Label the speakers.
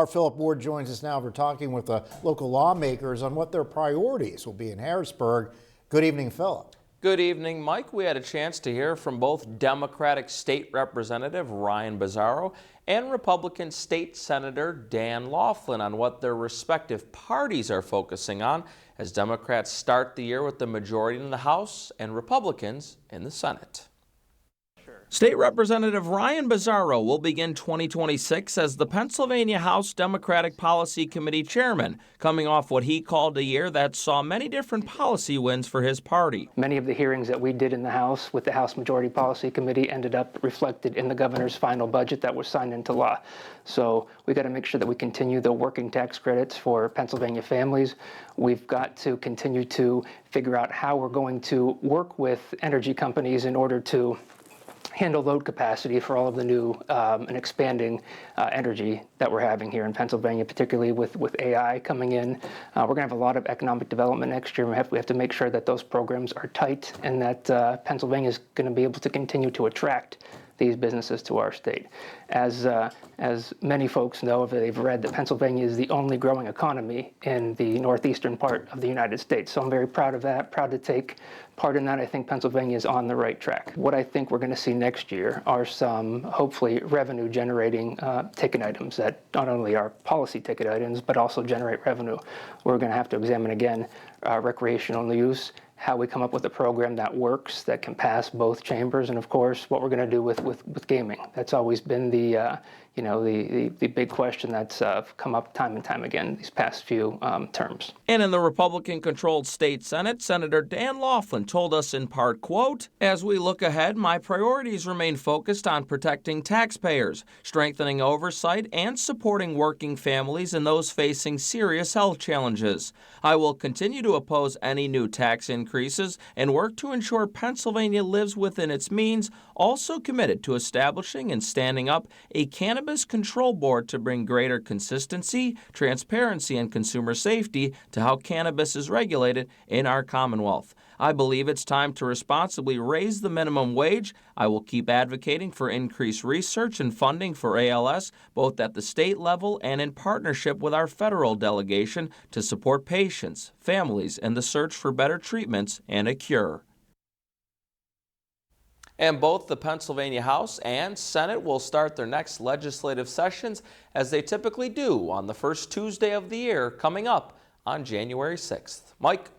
Speaker 1: Our Philip Ward joins us now for talking with the local lawmakers on what their priorities will be in Harrisburg. Good evening, Philip.
Speaker 2: Good evening, Mike. We had a chance to hear from both Democratic State Representative Ryan Bizzarro and Republican State Senator Dan Laughlin on what their respective parties are focusing on as Democrats start the year with the majority in the House and Republicans in the Senate. State Representative Ryan Bizzarro will begin 2026 as the Pennsylvania House Democratic Policy Committee chairman, coming off what he called a year that saw many different policy wins for his party.
Speaker 3: Many of the hearings that we did in the House with the House Majority Policy Committee ended up reflected in the governor's final budget that was signed into law. So we got to make sure that we continue the working tax credits for Pennsylvania families. We've got to continue to figure out how we're going to work with energy companies in order to handle load capacity for all of the new and expanding energy that we're having here in Pennsylvania, particularly with AI coming in. We're going to have a lot of economic development next year. We have to make sure that those programs are tight and that Pennsylvania is going to be able to continue to attract these businesses to our state. As many folks know, if they've read, that Pennsylvania is the only growing economy in the northeastern part of the United States. So I'm very proud of that, proud to take part in that. I think Pennsylvania is on the right track. What I think we're going to see next year are some, hopefully, revenue generating ticket items that not only are policy ticket items, but also generate revenue. We're going to have to examine again recreational use, how we come up with a program that works, that can pass both chambers, and of course, what we're going to do with gaming. That's always been the big question that's come up time and time again these past few terms.
Speaker 2: And in the Republican-controlled state Senate, Senator Dan Laughlin told us in part, quote, "As we look ahead, my priorities remain focused on protecting taxpayers, strengthening oversight, and supporting working families and those facing serious health challenges. I will continue to oppose any new tax increases and work to ensure Pennsylvania lives within its means, also committed to establishing and standing up a Cannabis Control Board to bring greater consistency, transparency, and consumer safety to how cannabis is regulated in our Commonwealth. I believe it's time to responsibly raise the minimum wage. I will keep advocating for increased research and funding for ALS, both at the state level and in partnership with our federal delegation to support patients, families, and the search for better treatments and a cure." And both the Pennsylvania House and Senate will start their next legislative sessions as they typically do on the first Tuesday of the year, coming up on January 6th. Mike?